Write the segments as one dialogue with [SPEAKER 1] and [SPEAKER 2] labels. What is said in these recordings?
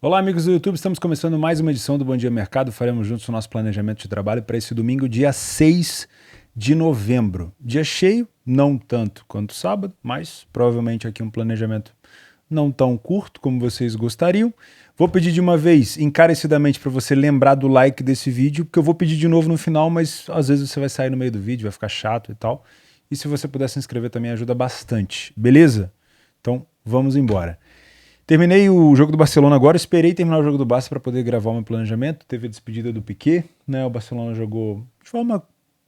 [SPEAKER 1] Olá, amigos do YouTube, estamos começando mais uma edição do Bom Dia Mercado. Faremos juntos o nosso planejamento de trabalho para esse domingo, dia 6 de novembro. Dia cheio, não tanto quanto sábado, mas provavelmente aqui um planejamento não tão curto como vocês gostariam. Vou pedir de uma vez, encarecidamente, para você lembrar do like desse vídeo, porque eu vou pedir de novo no final, mas às vezes você vai sair no meio do vídeo, vai ficar chato e tal. E se você puder se inscrever também ajuda bastante, beleza? Então, vamos embora. Terminei o jogo do Barcelona agora, esperei terminar o jogo do Barça para poder gravar o meu planejamento. Teve a despedida do Piqué, né? O Barcelona jogou de forma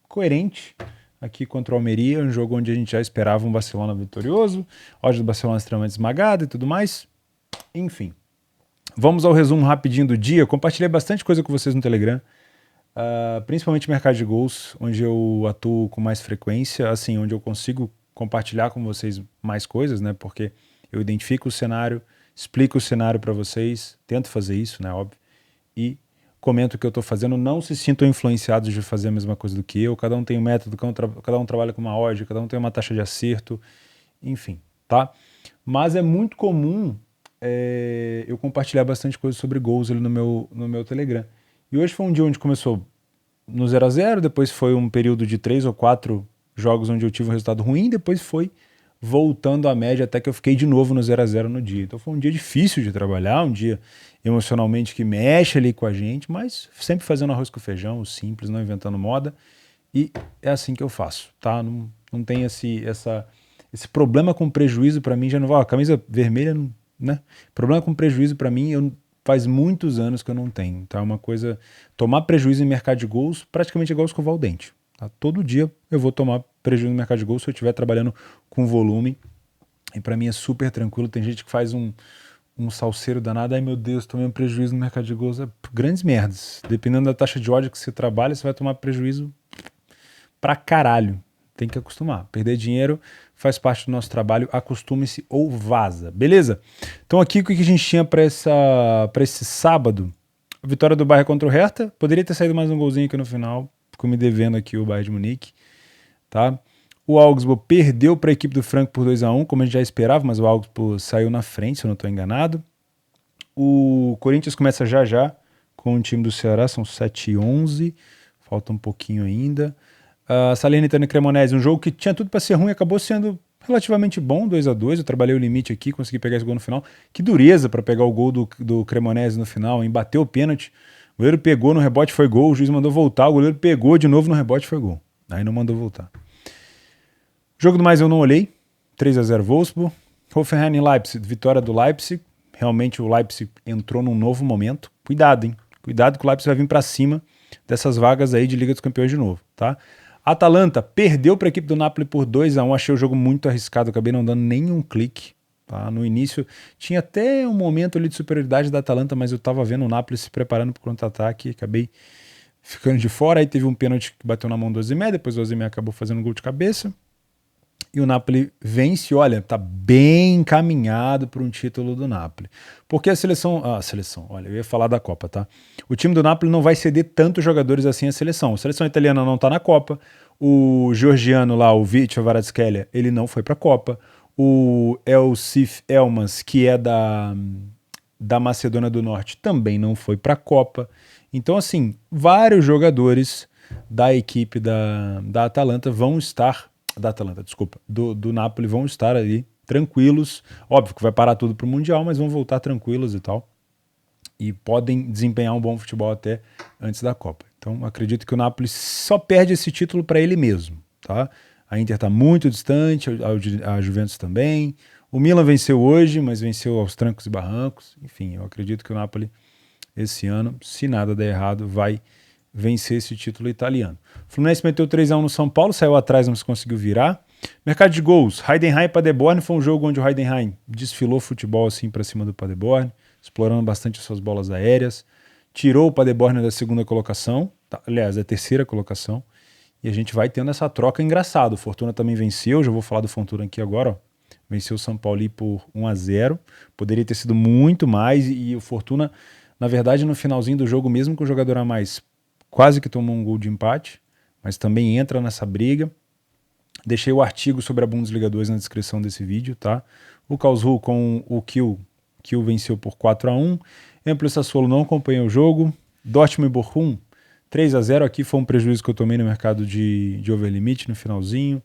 [SPEAKER 1] coerente aqui contra o Almeria, um jogo onde a gente já esperava um Barcelona vitorioso, a odd do Barcelona extremamente esmagada e tudo mais. Enfim, vamos ao resumo rapidinho do dia. Compartilhei bastante coisa com vocês no Telegram, principalmente mercado de gols, onde eu atuo com mais frequência, assim, onde eu consigo compartilhar com vocês mais coisas, né? Porque eu identifico o cenário, explico o cenário para vocês, tento fazer isso, né, óbvio, e comento o que eu estou fazendo. Não se sintam influenciados de fazer a mesma coisa do que eu, cada um tem um método, cada um trabalha com uma odd, cada um tem uma taxa de acerto, enfim, tá? Mas é muito comum eu compartilhar bastante coisa sobre gols ali no meu Telegram. E hoje foi um dia onde começou no 0 a 0, depois foi um período de 3 ou 4 jogos onde eu tive um resultado ruim, depois foi voltando à média até que eu fiquei de novo no 0 a 0 no dia. Então foi um dia difícil de trabalhar, um dia emocionalmente que mexe ali com a gente, mas sempre fazendo arroz com feijão, simples, não inventando moda. E é assim que eu faço, tá? Não tem esse problema com prejuízo para mim, já não vai. A camisa vermelha, né? Problema com prejuízo para mim, faz muitos anos que eu não tenho. Tá? É uma coisa. Tomar prejuízo em mercado de gols, praticamente é igual escovar o dente. Tá? Todo dia eu vou tomar prejuízo no mercado de gols se eu estiver trabalhando com volume. E para mim é super tranquilo. Tem gente que faz um salseiro danado. Ai meu Deus, tomei um prejuízo no mercado de gols. É grandes merdas. Dependendo da taxa de ódio que você trabalha, você vai tomar prejuízo pra caralho. Tem que acostumar. Perder dinheiro faz parte do nosso trabalho. Acostume-se ou vaza. Beleza? Então aqui o que a gente tinha para esse sábado? A vitória do Bayern contra o Hertha. Poderia ter saído mais um golzinho aqui no final. Ficou me devendo aqui o Bayern de Munique. Tá? O Augsburg perdeu para a equipe do Franco por 2-1, como a gente já esperava, mas o Augsburg saiu na frente, se eu não estou enganado. O Corinthians começa já já com o time do Ceará, são 7h11, falta um pouquinho ainda. Salernitana e Cremonese, um jogo que tinha tudo para ser ruim, acabou sendo relativamente bom, 2-2. Eu trabalhei o limite aqui, consegui pegar esse gol no final. Que dureza para pegar o gol do Cremonese no final, hein? Bateu o pênalti, o goleiro pegou no rebote, foi gol, o juiz mandou voltar, o goleiro pegou de novo no rebote, foi gol. Aí não mandou voltar. Jogo do mais eu não olhei, 3-0 Wolfsburg. Hoffenheim e Leipzig, vitória do Leipzig. Realmente o Leipzig entrou num novo momento. Cuidado, hein? Cuidado que o Leipzig vai vir para cima dessas vagas aí de Liga dos Campeões de novo, tá? Atalanta perdeu para a equipe do Napoli por 2-1. Achei o jogo muito arriscado, acabei não dando nenhum clique. Tá? No início tinha até um momento ali de superioridade da Atalanta, mas eu estava vendo o Napoli se preparando para o contra-ataque, acabei ficando de fora. Aí teve um pênalti que bateu na mão do Osimhen, depois o Osimhen acabou fazendo um gol de cabeça. E o Napoli vence, olha, tá bem encaminhado para um título do Napoli. Porque a seleção, olha, eu ia falar da Copa, tá? O time do Napoli não vai ceder tantos jogadores assim à seleção. A seleção italiana não tá na Copa. O georgiano lá, o Vitor Kvaratskhelia, ele não foi pra Copa. O Elsif Elmas, que é da Macedônia do Norte, também não foi pra Copa. Então, assim, vários jogadores da equipe da Atalanta vão estar da Atalanta, desculpa, do Napoli vão estar ali tranquilos. Óbvio que vai parar tudo pro Mundial, mas vão voltar tranquilos e tal. E podem desempenhar um bom futebol até antes da Copa. Então acredito que o Napoli só perde esse título para ele mesmo, tá? A Inter está muito distante, a Juventus também. O Milan venceu hoje, mas venceu aos trancos e barrancos. Enfim, eu acredito que o Napoli esse ano, se nada der errado, vai vencer esse título italiano. O Fluminense meteu 3-1 no São Paulo, saiu atrás, não se conseguiu virar. Mercado de gols, Heidenheim e Paderborn foi um jogo onde o Heidenheim desfilou futebol assim para cima do Paderborn, explorando bastante as suas bolas aéreas, tirou o Paderborn da segunda colocação, aliás, da terceira colocação, e a gente vai tendo essa troca engraçada. O Fortuna também venceu, já vou falar do Fortuna aqui agora, ó. Venceu o São Paulo por 1-0, poderia ter sido muito mais, e o Fortuna, na verdade, no finalzinho do jogo, mesmo com o jogador a mais, quase que tomou um gol de empate, mas também entra nessa briga. Deixei o artigo sobre a Bundesliga 2 na descrição desse vídeo, tá? O Karlsruhe com o Kiel Kiel venceu por 4-1. Empoli e Sassuolo não acompanhou o jogo. Dortmund e Bochum, 3-0. Aqui foi um prejuízo que eu tomei no mercado de overlimit no finalzinho.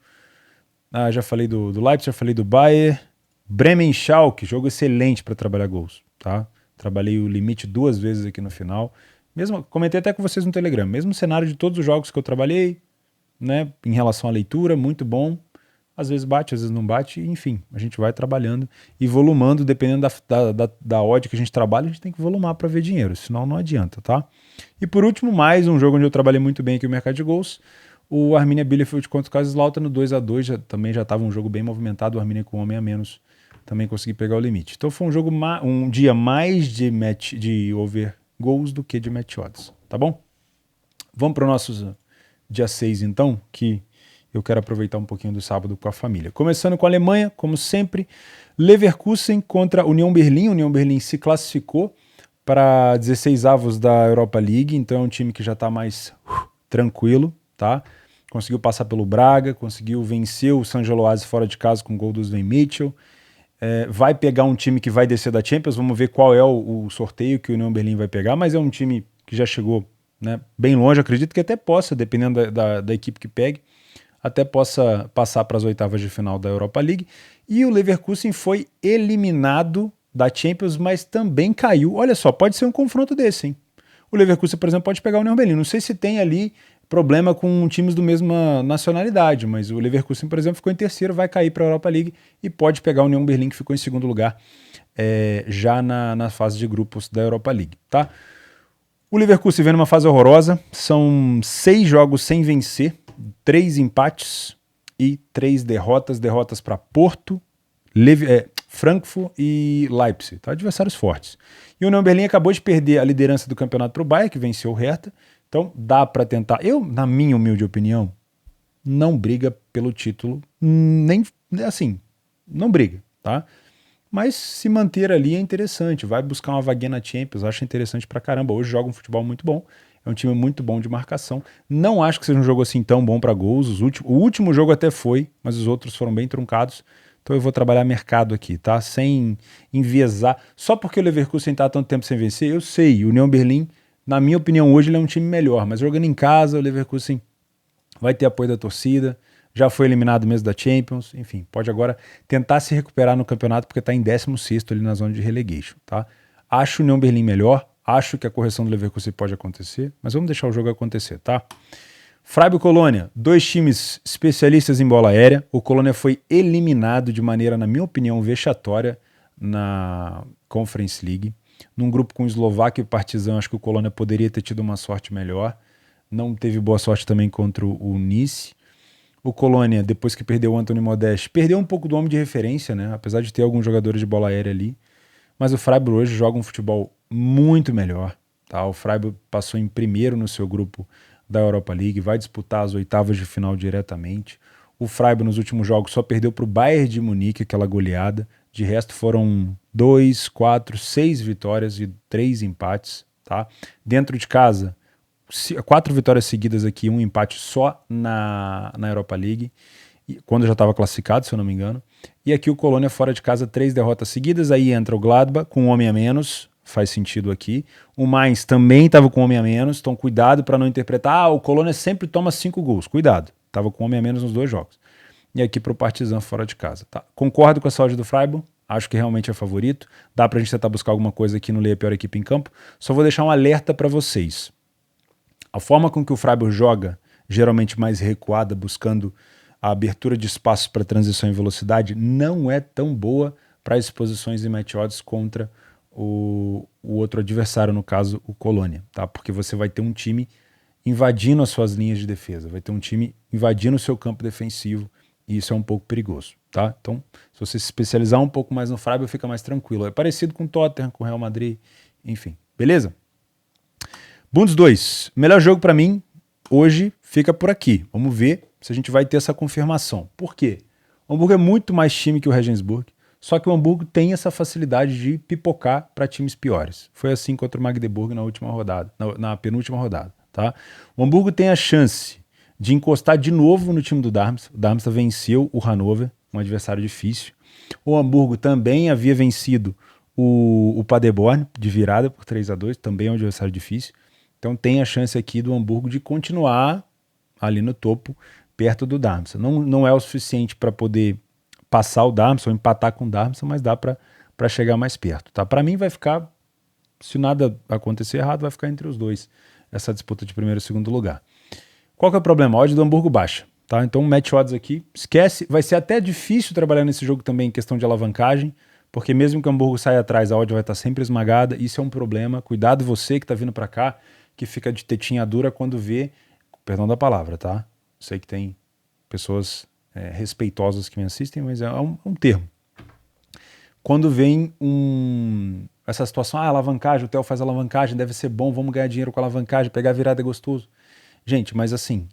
[SPEAKER 1] Já falei do Leipzig, já falei do Bayern. Bremen e Schalke, jogo excelente para trabalhar gols, tá? Trabalhei o limite 2 vezes aqui no final. Comentei até com vocês no Telegram. Mesmo cenário de todos os jogos que eu trabalhei, né? Em relação à leitura, muito bom. Às vezes bate, às vezes não bate. Enfim, a gente vai trabalhando e volumando, dependendo da odd que a gente trabalha, a gente tem que volumar para ver dinheiro, senão não adianta, tá? E por último, mais um jogo onde eu trabalhei muito bem aqui no mercado de gols. O Arminia Bielefeld contra o Kaiserslautern no 2-2, também já estava um jogo bem movimentado, o Arminia com um homem a menos, também consegui pegar o limite. Então foi um dia mais de over goals do que de match odds, tá bom? Vamos para o nosso dia 6 então, que eu quero aproveitar um pouquinho do sábado com a família. Começando com a Alemanha, como sempre, Leverkusen contra União Berlim. União Berlim se classificou para 16avos da Europa League, então é um time que já está mais tranquilo, tá? Conseguiu passar pelo Braga, conseguiu vencer o San Geloase fora de casa com o gol do Sven Mitchell. Vai pegar um time que vai descer da Champions, vamos ver qual é o sorteio que o União Berlim vai pegar, mas é um time que já chegou, né, bem longe, acredito que até possa, dependendo da equipe que pegue, até possa passar para as oitavas de final da Europa League. E o Leverkusen foi eliminado da Champions, mas também caiu. Olha só, pode ser um confronto desse, hein? O Leverkusen, por exemplo, pode pegar o União Berlim. Não sei se tem ali problema com times da mesma nacionalidade, mas o Leverkusen, por exemplo, ficou em terceiro, vai cair para a Europa League e pode pegar o União Berlim, que ficou em segundo lugar já na fase de grupos da Europa League, tá? O Leverkusen vem numa fase horrorosa, são 6 jogos sem vencer, 3 empates e 3 derrotas para Porto, Frankfurt e Leipzig, tá? Adversários fortes. E o União Berlim acabou de perder a liderança do campeonato para o Bayern, que venceu o Hertha, então dá para tentar. Eu, na minha humilde opinião, não briga pelo título, nem assim, não briga, tá? Mas se manter ali é interessante, vai buscar uma vaguinha na Champions, acho interessante pra caramba. Hoje joga um futebol muito bom, é um time muito bom de marcação. Não acho que seja um jogo assim tão bom para gols. O último jogo até foi, mas os outros foram bem truncados. Então eu vou trabalhar mercado aqui, tá? Sem enviesar. Só porque o Leverkusen tá há tanto tempo sem vencer, eu sei, o União Berlim, na minha opinião, hoje ele é um time melhor, mas jogando em casa, o Leverkusen vai ter apoio da torcida, já foi eliminado mesmo da Champions, enfim, pode agora tentar se recuperar no campeonato porque está em 16º ali na zona de relegation, tá? Acho o União Berlim melhor, acho que a correção do Leverkusen pode acontecer, mas vamos deixar o jogo acontecer, tá? Freiburg e Colônia, 2 times especialistas em bola aérea. O Colônia foi eliminado de maneira, na minha opinião, vexatória na Conference League. Num grupo com o Eslováquia e o Partizan, acho que o Colônia poderia ter tido uma sorte melhor. Não teve boa sorte também contra o Nice. O Colônia, depois que perdeu o Anthony Modeste, perdeu um pouco do homem de referência, né? Apesar de ter alguns jogadores de bola aérea ali. Mas o Freiburg hoje joga um futebol muito melhor, tá? O Freiburg passou em primeiro no seu grupo da Europa League, vai disputar as oitavas de final diretamente. O Freiburg nos últimos jogos só perdeu para o Bayern de Munique, aquela goleada. De resto foram 2, 4, 6 vitórias e 3 empates, tá? Dentro de casa, 4 vitórias seguidas aqui, 1 empate só na Europa League, quando já estava classificado, se eu não me engano. E aqui o Colônia fora de casa, 3 derrotas seguidas, aí entra o Gladbach com um homem a menos, faz sentido aqui. O Mainz também estava com um homem a menos, então cuidado para não interpretar, o Colônia sempre toma 5 gols, cuidado, estava com um homem a menos nos 2 jogos. E aqui para o Partizan fora de casa, tá? Concordo com a saúde do Freiburg, acho que realmente é favorito, dá para a gente tentar buscar alguma coisa aqui no Leia Pior Equipe em Campo, só vou deixar um alerta para vocês. A forma com que o Freiburg joga, geralmente mais recuada, buscando a abertura de espaços para transição em velocidade, não é tão boa para exposições em match odds contra o outro adversário, no caso o Colônia, tá? Porque você vai ter um time invadindo as suas linhas de defesa, vai ter um time invadindo o seu campo defensivo e isso é um pouco perigoso, tá? Então, se você se especializar um pouco mais no Freiburg, fica mais tranquilo. É parecido com o Tottenham, com o Real Madrid, enfim, beleza? Bundes 2, melhor jogo para mim hoje fica por aqui. Vamos ver se a gente vai ter essa confirmação. Por quê? O Hamburgo é muito mais time que o Regensburg, só que o Hamburgo tem essa facilidade de pipocar para times piores. Foi assim contra o Magdeburg na última rodada, na penúltima rodada, tá? O Hamburgo tem a chance de encostar de novo no time do Darmstadt. O Darmstadt venceu o Hannover, um adversário difícil. O Hamburgo também havia vencido o Paderborn de virada por 3-2, também é um adversário difícil. Então tem a chance aqui do Hamburgo de continuar ali no topo, perto do Darmstadt. Não é o suficiente para poder passar o Darmstadt ou empatar com o Darmstadt, mas dá para chegar mais perto. Tá? Para mim vai ficar, se nada acontecer errado, vai ficar entre os dois essa disputa de primeiro e segundo lugar. Qual que é o problema? A odd do Hamburgo baixa. Tá? Então match odds aqui, esquece. Vai ser até difícil trabalhar nesse jogo também em questão de alavancagem, porque mesmo que o Hamburgo saia atrás, a odd vai estar sempre esmagada. Isso é um problema. Cuidado você que está vindo para cá, que fica de tetinha dura quando vê, perdão da palavra, tá? Sei que tem pessoas respeitosas que me assistem, mas é um termo. Quando vem essa situação, alavancagem, o Theo faz alavancagem, deve ser bom, vamos ganhar dinheiro com alavancagem, pegar a virada é gostoso. Gente, mas assim,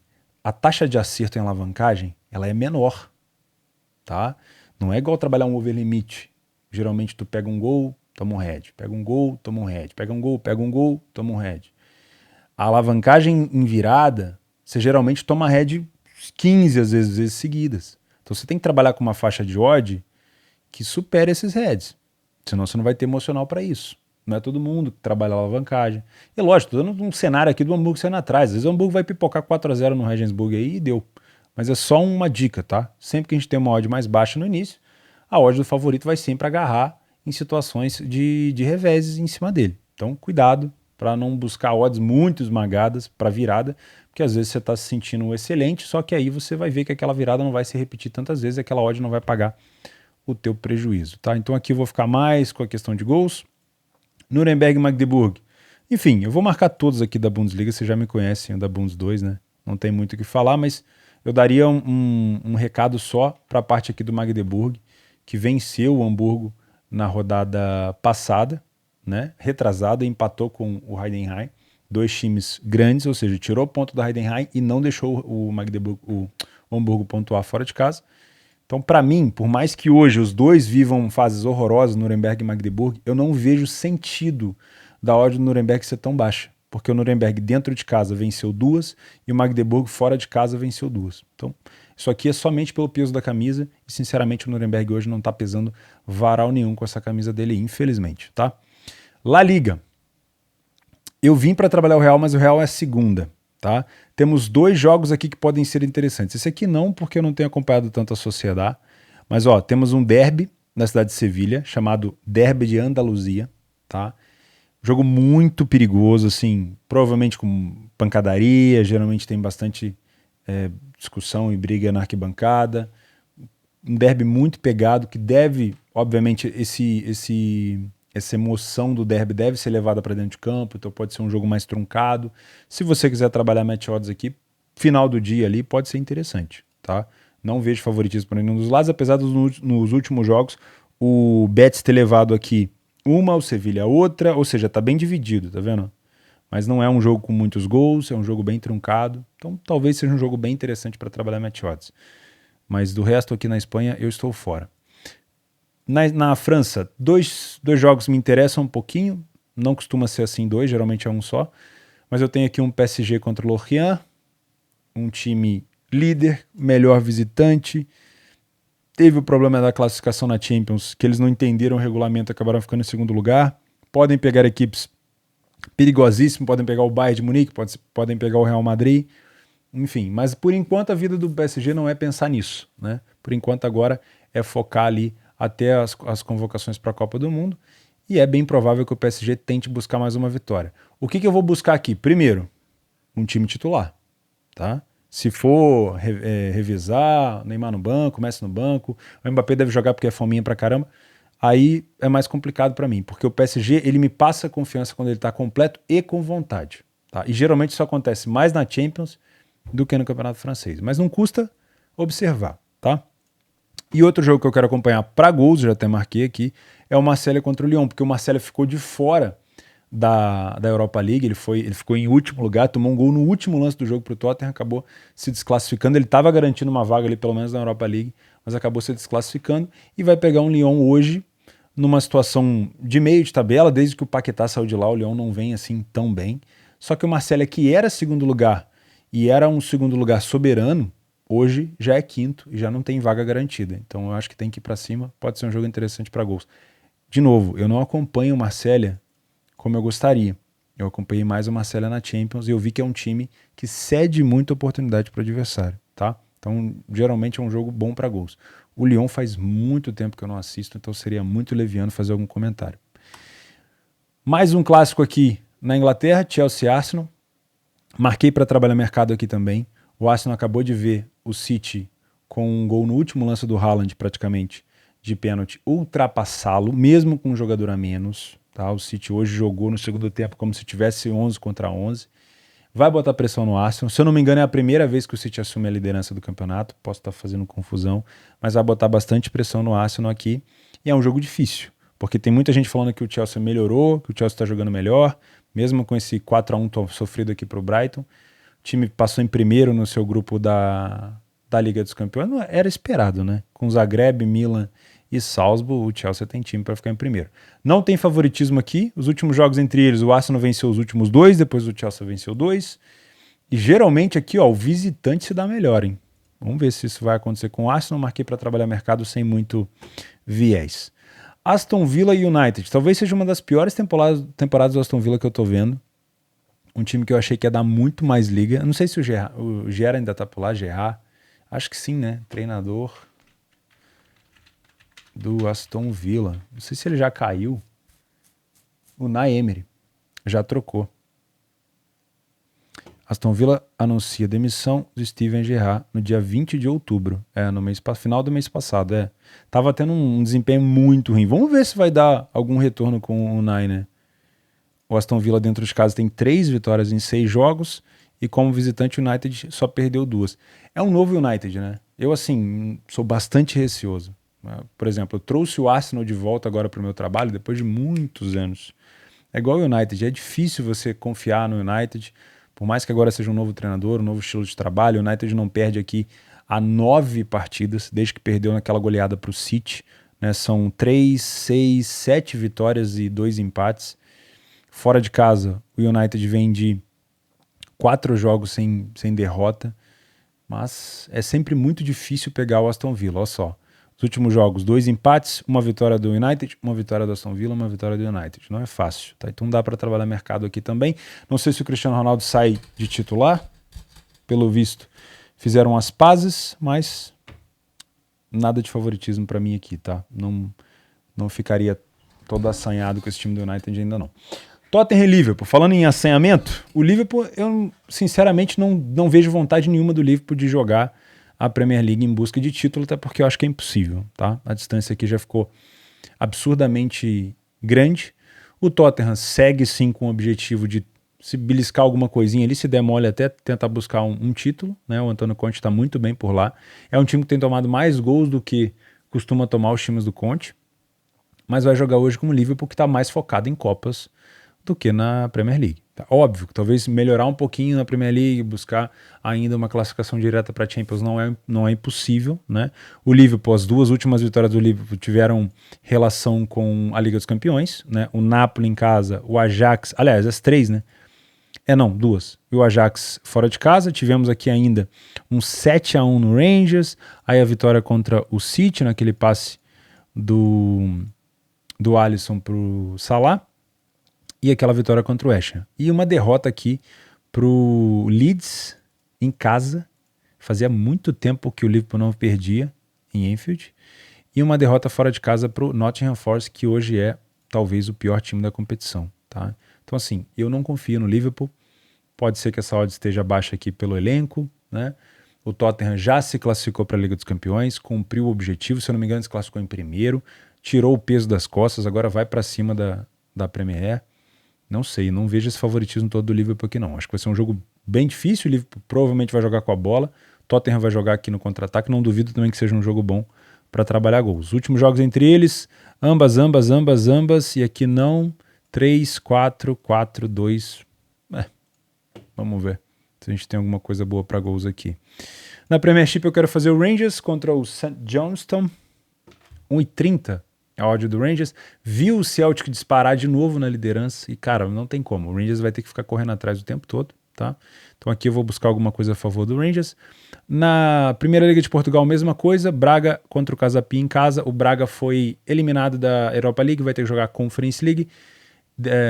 [SPEAKER 1] a taxa de acerto em alavancagem, ela é menor, tá? Não é igual trabalhar um over limit. Geralmente tu pega um gol, toma um head, pega um gol, toma um head, pega um gol, toma um head. A alavancagem em virada, você geralmente toma head 15 às vezes seguidas. Então você tem que trabalhar com uma faixa de odd que supere esses heads. Senão você não vai ter emocional para isso. Não é todo mundo que trabalha alavancagem. E lógico, tô dando um cenário aqui do Hamburgo saindo atrás. Às vezes o Hamburgo vai pipocar 4-0 no Regensburg aí e deu. Mas é só uma dica, tá? Sempre que a gente tem uma odd mais baixa no início, a odd do favorito vai sempre agarrar em situações de reveses em cima dele. Então cuidado para não buscar odds muito esmagadas para virada, porque às vezes você está se sentindo excelente, só que aí você vai ver que aquela virada não vai se repetir tantas vezes e aquela odd não vai pagar o teu prejuízo, tá? Então aqui eu vou ficar mais com a questão de gols. Nuremberg e Magdeburg. Enfim, eu vou marcar todos aqui da Bundesliga, vocês já me conhecem, o da Bundes 2, né? Não tem muito o que falar, mas eu daria um recado só para a parte aqui do Magdeburg, que venceu o Hamburgo na rodada passada, né? Retrasada, empatou com o Heidenheim. Dois times grandes, ou seja, tirou ponto da Heidenheim e não deixou o Hamburgo pontuar fora de casa. Então, para mim, por mais que hoje os dois vivam fases horrorosas, Nuremberg e Magdeburg, eu não vejo sentido da odd do Nuremberg ser tão baixa, porque o Nuremberg dentro de casa venceu 2 e o Magdeburg fora de casa venceu 2. Então, isso aqui é somente pelo peso da camisa e, sinceramente, o Nuremberg hoje não está pesando varal nenhum com essa camisa dele, infelizmente, tá? La Liga. Eu vim para trabalhar o Real, mas o Real é a segunda. Tá? Temos 2 jogos aqui que podem ser interessantes. Esse aqui não, porque eu não tenho acompanhado tanto a Sociedad. Mas ó, temos um derby na cidade de Sevilha, chamado Derby de Andaluzia. Tá? Jogo muito perigoso, assim, provavelmente com pancadaria, geralmente tem bastante discussão e briga na arquibancada. Um derby muito pegado, que deve, obviamente, essa emoção do derby deve ser levada para dentro de campo, então pode ser um jogo mais truncado. Se você quiser trabalhar match odds aqui, final do dia ali pode ser interessante, tá? Não vejo favoritismo para nenhum dos lados, apesar nos últimos jogos o Betis ter levado aqui uma, o Sevilha outra, ou seja, tá bem dividido, tá vendo? Mas não é um jogo com muitos gols, é um jogo bem truncado, então talvez seja um jogo bem interessante para trabalhar match odds. Mas do resto aqui na Espanha eu estou fora. Na França, dois jogos me interessam um pouquinho, não costuma ser assim 2, geralmente é um só, mas eu tenho aqui um PSG contra o Lorient, um time líder, melhor visitante, teve o problema da classificação na Champions, que eles não entenderam o regulamento, acabaram ficando em segundo lugar, podem pegar equipes perigosíssimas, podem pegar o Bayern de Munique, podem pegar o Real Madrid, enfim, mas por enquanto a vida do PSG não é pensar nisso, né? Por enquanto agora é focar ali até as convocações para a Copa do Mundo, e é bem provável que o PSG tente buscar mais uma vitória. O que eu vou buscar aqui? Primeiro, um time titular, tá? Se for revezar, Neymar no banco, Messi no banco, o Mbappé deve jogar porque é fominha pra caramba, aí é mais complicado para mim, porque o PSG ele me passa confiança quando ele tá completo e com vontade, tá? E geralmente isso acontece mais na Champions do que no Campeonato Francês, mas não custa observar, tá? E outro jogo que eu quero acompanhar para gols, já até marquei aqui, é o Marselha contra o Lyon, porque o Marselha ficou de fora da Europa League, ele ficou em último lugar, tomou um gol no último lance do jogo pro Tottenham, acabou se desclassificando, ele estava garantindo uma vaga ali pelo menos na Europa League, mas acabou se desclassificando e vai pegar um Lyon hoje numa situação de meio de tabela, desde que o Paquetá saiu de lá, o Lyon não vem assim tão bem, só que o Marselha, que era segundo lugar e era um segundo lugar soberano, hoje já é quinto e já não tem vaga garantida. Então eu acho que tem que ir para cima, pode ser um jogo interessante para gols. De novo, eu não acompanho o Marselha como eu gostaria. Eu acompanhei mais o Marselha na Champions e eu vi que é um time que cede muita oportunidade para o adversário, tá? Então, geralmente é um jogo bom para gols. O Lyon faz muito tempo que eu não assisto, então seria muito leviano fazer algum comentário. Mais um clássico aqui na Inglaterra, Chelsea-Arsenal. Marquei para trabalhar mercado aqui também. O Arsenal acabou de ver o City com um gol no último lance do Haaland, praticamente, de pênalti, ultrapassá-lo, mesmo com um jogador a menos. Tá? O City hoje jogou no segundo tempo como se tivesse 11 contra 11. Vai botar pressão no Arsenal. Se eu não me engano, é a primeira vez que o City assume a liderança do campeonato. Posso estar fazendo confusão, mas vai botar bastante pressão no Arsenal aqui. E é um jogo difícil, porque tem muita gente falando que o Chelsea melhorou, que o Chelsea está jogando melhor, mesmo com esse 4-1 sofrido aqui para o Brighton. O time passou em primeiro no seu grupo da Liga dos Campeões. Não era esperado, né? Com Zagreb, Milan e Salzburg, o Chelsea tem time para ficar em primeiro. Não tem favoritismo aqui. Os últimos jogos entre eles, o Arsenal venceu os últimos 2, depois o Chelsea venceu 2. E geralmente aqui, ó, o visitante se dá melhor, hein? Vamos ver se isso vai acontecer com o Arsenal. Marquei para trabalhar mercado sem muito viés. Aston Villa e United. Talvez seja uma das piores temporadas do Aston Villa que eu tô vendo. Um time que eu achei que ia dar muito mais liga. Eu não sei se o Gerrard ainda tá por lá, Gerrard. Acho que sim, né? Treinador do Aston Villa. Não sei se ele já caiu. O Unai Emery já trocou. Aston Villa anuncia demissão do Steven Gerrard no dia 20 de outubro. No final do mês passado. Tava tendo um desempenho muito ruim. Vamos ver se vai dar algum retorno com o Unai, né? O Aston Villa dentro de casa tem 3 vitórias em 6 jogos e como visitante o United só perdeu 2. É um novo United, né? Eu, assim, sou bastante receoso. Por exemplo, eu trouxe o Arsenal de volta agora para o meu trabalho depois de muitos anos. É igual o United, é difícil você confiar no United, por mais que agora seja um novo treinador, um novo estilo de trabalho. O United não perde aqui há 9 partidas, desde que perdeu naquela goleada para o City, né? São 3, 6, 7 vitórias e 2 empates. Fora de casa, o United vem de 4 jogos sem derrota, mas é sempre muito difícil pegar o Aston Villa. Olha só, os últimos jogos, 2 empates, uma vitória do United, uma vitória do Aston Villa, uma vitória do United. Não é fácil, tá? Então dá para trabalhar mercado aqui também. Não sei se o Cristiano Ronaldo sai de titular, pelo visto fizeram as pazes, mas nada de favoritismo para mim aqui, tá? Não ficaria todo assanhado com esse time do United ainda não. Tottenham e Liverpool. Falando em assanhamento, o Liverpool, eu sinceramente não vejo vontade nenhuma do Liverpool de jogar a Premier League em busca de título, até porque eu acho que é impossível, tá? A distância aqui já ficou absurdamente grande. O Tottenham segue sim com o objetivo de se beliscar alguma coisinha ali, se der mole até tentar buscar um título, né? O Antônio Conte está muito bem por lá. É um time que tem tomado mais gols do que costuma tomar os times do Conte, mas vai jogar hoje com o Liverpool, que está mais focado em Copas do que na Premier League. Tá? Óbvio que talvez melhorar um pouquinho na Premier League, buscar ainda uma classificação direta para a Champions não é impossível, né? O Liverpool, as 2 últimas vitórias do Liverpool tiveram relação com a Liga dos Campeões, né? O Napoli em casa, o Ajax, aliás, as 3, né? 2. E o Ajax fora de casa. Tivemos aqui ainda um 7-1 no Rangers, aí a vitória contra o City, naquele passe do Alisson pro Salah, e aquela vitória contra o West Ham. E uma derrota aqui pro Leeds em casa. Fazia muito tempo que o Liverpool não perdia em Anfield. E uma derrota fora de casa pro Nottingham Forest, que hoje é talvez o pior time da competição. Tá? Então assim, eu não confio no Liverpool. Pode ser que essa odd esteja baixa aqui pelo elenco, né? O Tottenham já se classificou para a Liga dos Campeões, cumpriu o objetivo, se eu não me engano se classificou em primeiro, tirou o peso das costas, agora vai para cima da Premier. Não sei, não vejo esse favoritismo todo do Liverpool aqui não. Acho que vai ser um jogo bem difícil, o Liverpool provavelmente vai jogar com a bola, Tottenham vai jogar aqui no contra-ataque, não duvido também que seja um jogo bom para trabalhar gols. Os últimos jogos entre eles, ambas, e aqui não, 3, 4, 4, 2, vamos ver se a gente tem alguma coisa boa para gols aqui. Na Premiership eu quero fazer o Rangers contra o St. Johnstone, 1,30 a odd do Rangers. Viu o Celtic disparar de novo na liderança e, cara, não tem como. O Rangers vai ter que ficar correndo atrás o tempo todo, tá? Então aqui eu vou buscar alguma coisa a favor do Rangers. Na Primeira Liga de Portugal, mesma coisa, Braga contra o Casa Pia em casa. O Braga foi eliminado da Europa League, vai ter que jogar Conference League.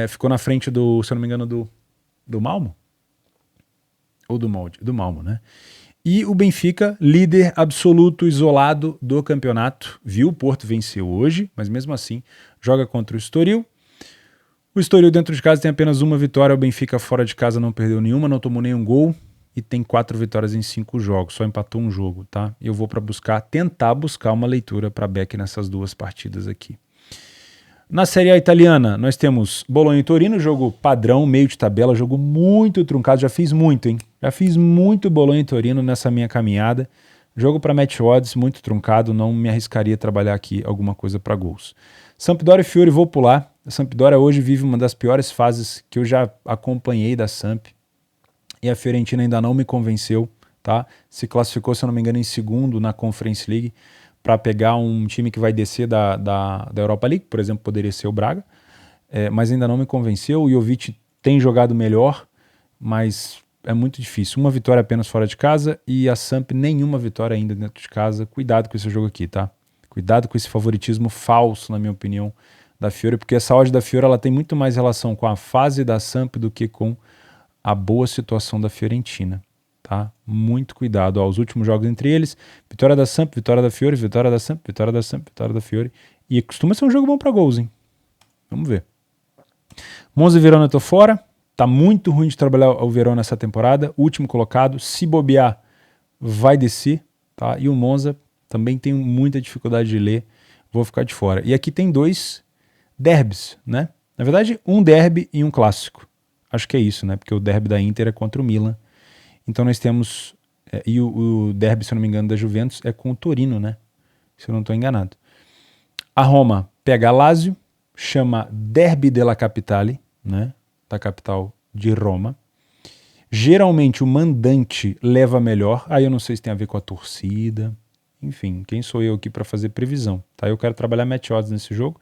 [SPEAKER 1] Ficou na frente do, se eu não me engano, do Malmo? Ou do Molde? Do Malmo, né? E o Benfica, líder absoluto, isolado do campeonato. Viu? O Porto venceu hoje, mas mesmo assim joga contra o Estoril. O Estoril dentro de casa tem apenas uma vitória, o Benfica fora de casa não perdeu nenhuma, não tomou nenhum gol e tem 4 vitórias em 5 jogos, só empatou um jogo, tá? Eu vou tentar buscar uma leitura para Beck nessas 2 partidas aqui. Na Série A italiana, nós temos Bolonha e Torino, jogo padrão, meio de tabela, jogo muito truncado, já fiz muito, hein? Já fiz muito Bolonha e Torino nessa minha caminhada. Jogo para match odds, muito truncado, não me arriscaria a trabalhar aqui alguma coisa para gols. Sampdoria e Fiore, vou pular. A Sampdoria hoje vive uma das piores fases que eu já acompanhei da Samp. E a Fiorentina ainda não me convenceu, tá? Se classificou, se eu não me engano, em segundo na Conference League para pegar um time que vai descer da Europa League, por exemplo, poderia ser o Braga, mas ainda não me convenceu. O Jovic tem jogado melhor, mas é muito difícil. Uma vitória apenas fora de casa e a Samp nenhuma vitória ainda dentro de casa. Cuidado com esse jogo aqui, tá? Cuidado com esse favoritismo falso, na minha opinião, da Fiore, porque essa odd da Fiore ela tem muito mais relação com a fase da Samp do que com a boa situação da Fiorentina, tá? Muito cuidado. Ó, os últimos jogos entre eles, vitória da Samp, vitória da Fiore, vitória da Samp, vitória da Samp, vitória da Fiore. E costuma ser um jogo bom para gols, hein? Vamos ver. Monza e Verona eu tô fora. Tá muito ruim de trabalhar o Verona nessa temporada. Último colocado, se bobear, vai descer, tá? E o Monza também tem muita dificuldade de ler. Vou ficar de fora. E aqui tem 2 derbys, né? Na verdade, um derby e um clássico. Acho que é isso, né? Porque o derby da Inter é contra o Milan. Então nós temos... e o derby, se eu não me engano, da Juventus é com o Torino, né? Se eu não estou enganado. A Roma pega a Lazio, chama Derby della Capitale, né? Da capital de Roma. Geralmente o mandante leva melhor. Aí eu não sei se tem a ver com a torcida. Enfim, quem sou eu aqui para fazer previsão? Tá? Eu quero trabalhar match odds nesse jogo.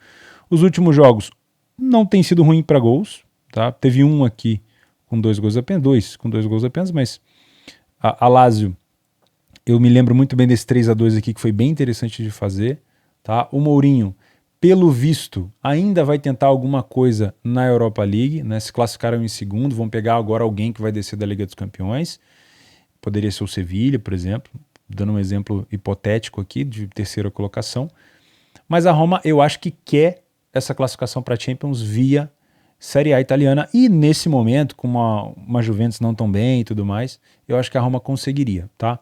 [SPEAKER 1] Os últimos jogos não tem sido ruim para gols. Tá? Teve um aqui com 2 gols apenas, 2 com 2 gols apenas, mas a Lazio, eu me lembro muito bem desse 3-2 aqui, que foi bem interessante de fazer. Tá? O Mourinho, pelo visto, ainda vai tentar alguma coisa na Europa League, né? Se classificaram em segundo, vão pegar agora alguém que vai descer da Liga dos Campeões. Poderia ser o Sevilha, por exemplo, dando um exemplo hipotético aqui de terceira colocação. Mas a Roma, eu acho que quer essa classificação para a Champions via Série A italiana, e nesse momento, com uma Juventus não tão bem e tudo mais, eu acho que a Roma conseguiria, tá?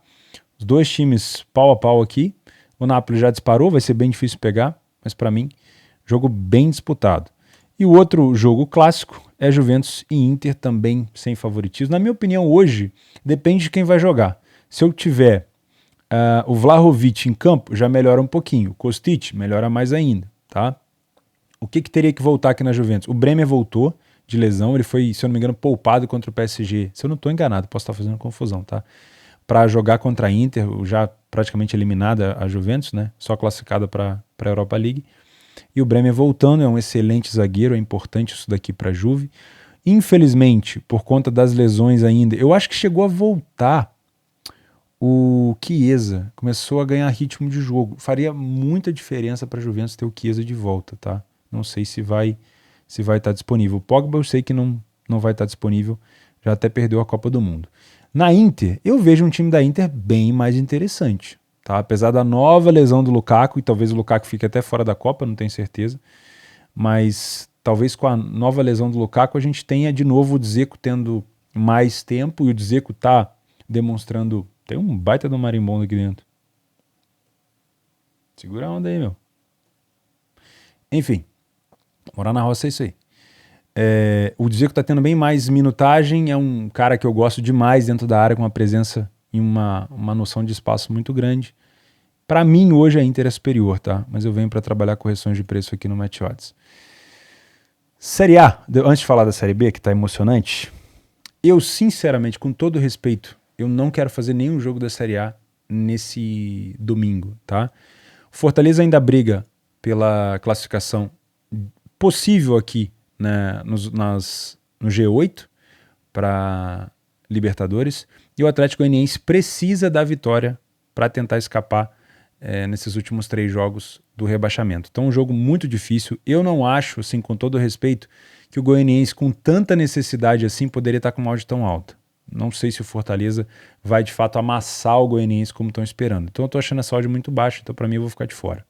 [SPEAKER 1] Os 2 times pau a pau aqui, o Napoli já disparou, vai ser bem difícil pegar, mas para mim, jogo bem disputado. E o outro jogo clássico é Juventus e Inter, também sem favoritismo. Na minha opinião, hoje, depende de quem vai jogar. Se eu tiver o Vlahovic em campo, já melhora um pouquinho. O Kostic melhora mais ainda, tá? O que teria que voltar aqui na Juventus? O Bremer voltou de lesão, ele foi, se eu não me engano, poupado contra o PSG. Se eu não estou enganado, posso estar fazendo confusão, tá? Para jogar contra a Inter, já praticamente eliminada a Juventus, né? Só classificada para a Europa League. E o Bremer voltando, é um excelente zagueiro, é importante isso daqui para a Juve. Infelizmente, por conta das lesões ainda, eu acho que chegou a voltar o Chiesa, começou a ganhar ritmo de jogo. Faria muita diferença para a Juventus ter o Chiesa de volta, tá? Não sei se vai estar disponível. O Pogba eu sei que não vai estar disponível, já até perdeu a Copa do Mundo. Na Inter, eu vejo um time da Inter bem mais interessante, tá? Apesar da nova lesão do Lukaku, e talvez o Lukaku fique até fora da Copa, não tenho certeza, mas talvez com a nova lesão do Lukaku a gente tenha de novo o Dzeko tendo mais tempo, e o Dzeko tá demonstrando... Tem um baita do marimbondo aqui dentro. Segura a onda aí, meu. Enfim, morar na roça é isso aí. O Dzeko tá tendo bem mais minutagem, é um cara que eu gosto demais dentro da área, com uma presença e uma noção de espaço muito grande. Para mim, hoje a Inter é superior, tá? Mas eu venho para trabalhar correções de preço aqui no Match Odds. Série A, antes de falar da Série B, que tá emocionante, eu sinceramente, com todo respeito, eu não quero fazer nenhum jogo da Série A nesse domingo, tá? Fortaleza ainda briga pela classificação possível aqui, né, no G8 para Libertadores, e o Atlético Goianiense precisa da vitória para tentar escapar nesses últimos 3 jogos do rebaixamento. Então um jogo muito difícil. Eu não acho, assim, com todo respeito, que o Goianiense com tanta necessidade assim poderia estar com uma odd tão alta. Não sei se o Fortaleza vai de fato amassar o Goianiense como estão esperando. Então eu tô achando essa odd muito baixa, então para mim eu vou ficar de fora.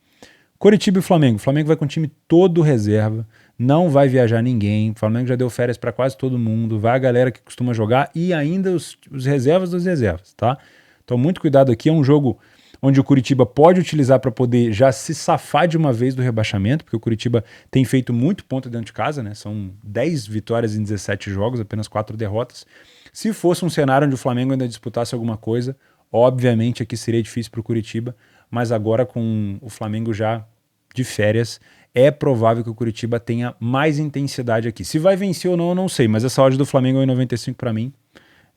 [SPEAKER 1] Coritiba e Flamengo. O Flamengo vai com o time todo reserva, não vai viajar ninguém. O Flamengo já deu férias para quase todo mundo, vai a galera que costuma jogar e ainda os reservas das reservas, tá? Então muito cuidado aqui, é um jogo onde o Coritiba pode utilizar para poder já se safar de uma vez do rebaixamento, porque o Coritiba tem feito muito ponto dentro de casa, né? São 10 vitórias em 17 jogos, apenas 4 derrotas. Se fosse um cenário onde o Flamengo ainda disputasse alguma coisa, obviamente aqui seria difícil para o Coritiba, mas agora com o Flamengo já de férias, é provável que o Coritiba tenha mais intensidade aqui. Se vai vencer ou não, eu não sei, mas essa odd do Flamengo é 1,95 para mim,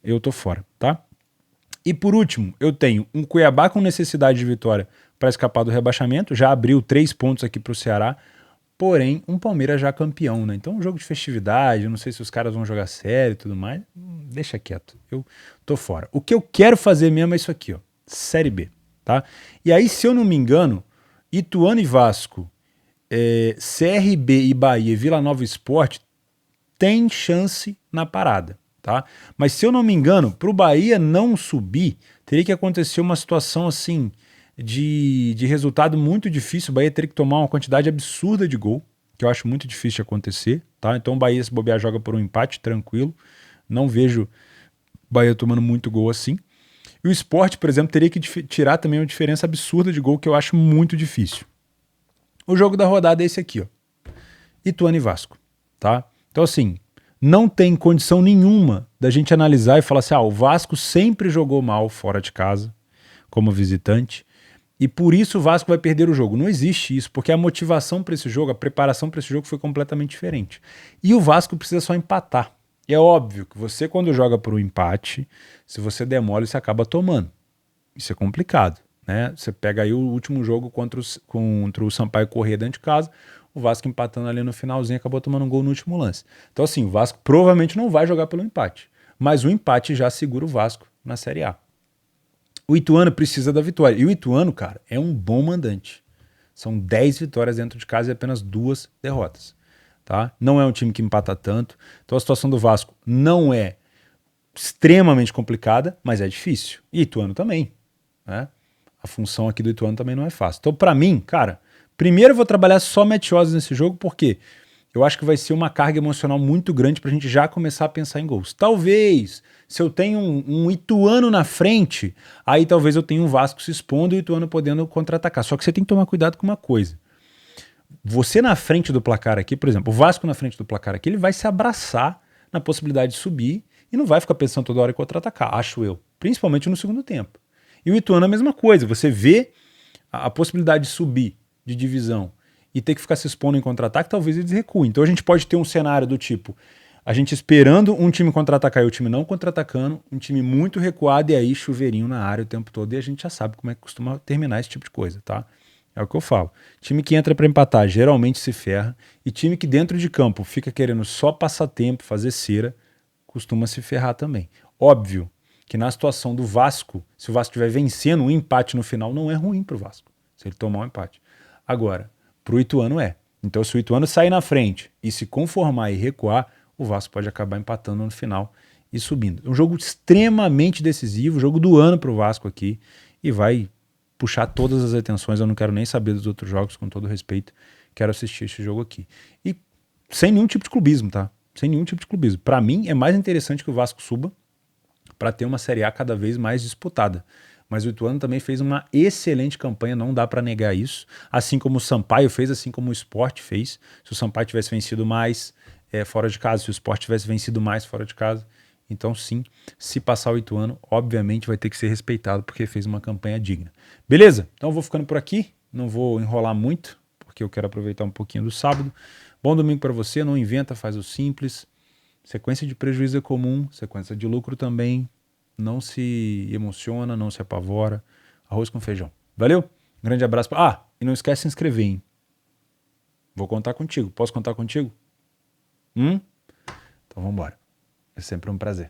[SPEAKER 1] eu tô fora, tá? E por último, eu tenho um Cuiabá com necessidade de vitória para escapar do rebaixamento, já abriu 3 pontos aqui para o Ceará, porém um Palmeiras já campeão, né? Então um jogo de festividade, eu não sei se os caras vão jogar sério e tudo mais, deixa quieto, eu tô fora. O que eu quero fazer mesmo é isso aqui, ó, Série B, tá? E aí, se eu não me engano, Ituano e Vasco, CRB e Bahia e Vila Nova Sport tem chance na parada, tá? Mas se eu não me engano, para o Bahia não subir, teria que acontecer uma situação assim de resultado muito difícil. O Bahia teria que tomar uma quantidade absurda de gol, que eu acho muito difícil de acontecer, tá? Então o Bahia, se bobear, joga por um empate tranquilo. Não vejo o Bahia tomando muito gol assim. E o Sport, por exemplo, teria que tirar também uma diferença absurda de gol, que eu acho muito difícil. O jogo da rodada é esse aqui, ó. Ituano e Vasco, tá? Então, assim, não tem condição nenhuma da gente analisar e falar assim, o Vasco sempre jogou mal fora de casa, como visitante, e por isso o Vasco vai perder o jogo. Não existe isso, porque a motivação para esse jogo, a preparação para esse jogo foi completamente diferente. E o Vasco precisa só empatar. E é óbvio que você, quando joga por um empate, se você demole, você acaba tomando. Isso é complicado, né? Você pega aí o último jogo contra o Sampaio Corrêa dentro de casa, o Vasco empatando ali no finalzinho, acabou tomando um gol no último lance. Então assim, o Vasco provavelmente não vai jogar pelo empate, mas o empate já segura o Vasco na Série A. O Ituano precisa da vitória, e o Ituano, cara, é um bom mandante. São 10 vitórias dentro de casa e apenas 2 derrotas, tá? Não é um time que empata tanto, então a situação do Vasco não é extremamente complicada, mas é difícil. E Ituano também, né? A função aqui do Ituano também não é fácil. Então, para mim, cara, primeiro eu vou trabalhar só match odds nesse jogo, porque eu acho que vai ser uma carga emocional muito grande pra gente já começar a pensar em gols. Talvez, se eu tenho um Ituano na frente, aí talvez eu tenha um Vasco se expondo e o Ituano podendo contra-atacar. Só que você tem que tomar cuidado com uma coisa. Você na frente do placar aqui, por exemplo, o Vasco na frente do placar aqui, ele vai se abraçar na possibilidade de subir e não vai ficar pensando toda hora em contra-atacar, acho eu. Principalmente no segundo tempo. E o Ituano é a mesma coisa. Você vê a possibilidade de subir de divisão e ter que ficar se expondo em contra-ataque, talvez eles recuem. Então a gente pode ter um cenário do tipo, a gente esperando um time contra-atacar e o time não contra-atacando, um time muito recuado e aí chuveirinho na área o tempo todo, e a gente já sabe como é que costuma terminar esse tipo de coisa, tá? É o que eu falo. Time que entra para empatar geralmente se ferra, e time que dentro de campo fica querendo só passar tempo, fazer cera, costuma se ferrar também. Óbvio que na situação do Vasco, se o Vasco estiver vencendo, um empate no final não é ruim pro Vasco, se ele tomar um empate. Agora, pro Ituano é. Então, se o Ituano sair na frente e se conformar e recuar, o Vasco pode acabar empatando no final e subindo. É um jogo extremamente decisivo, jogo do ano pro Vasco aqui, e vai puxar todas as atenções. Eu não quero nem saber dos outros jogos, com todo respeito, quero assistir esse jogo aqui. E sem nenhum tipo de clubismo, tá? Sem nenhum tipo de clubismo. Para mim, é mais interessante que o Vasco suba para ter uma Série A cada vez mais disputada. Mas o Ituano também fez uma excelente campanha, não dá para negar isso. Assim como o Sampaio fez, assim como o Sport fez. Se o Sampaio tivesse vencido mais fora de casa, se o Sport tivesse vencido mais fora de casa. Então sim, se passar o Ituano, obviamente vai ter que ser respeitado, porque fez uma campanha digna. Beleza? Então eu vou ficando por aqui, não vou enrolar muito, porque eu quero aproveitar um pouquinho do sábado. Bom domingo para você, não inventa, faz o simples. Sequência de prejuízo é comum, sequência de lucro também. Não se emociona, não se apavora. Arroz com feijão. Valeu? Um grande abraço. E não esquece de se inscrever, hein? Vou contar contigo. Posso contar contigo? Então vamos embora. É sempre um prazer.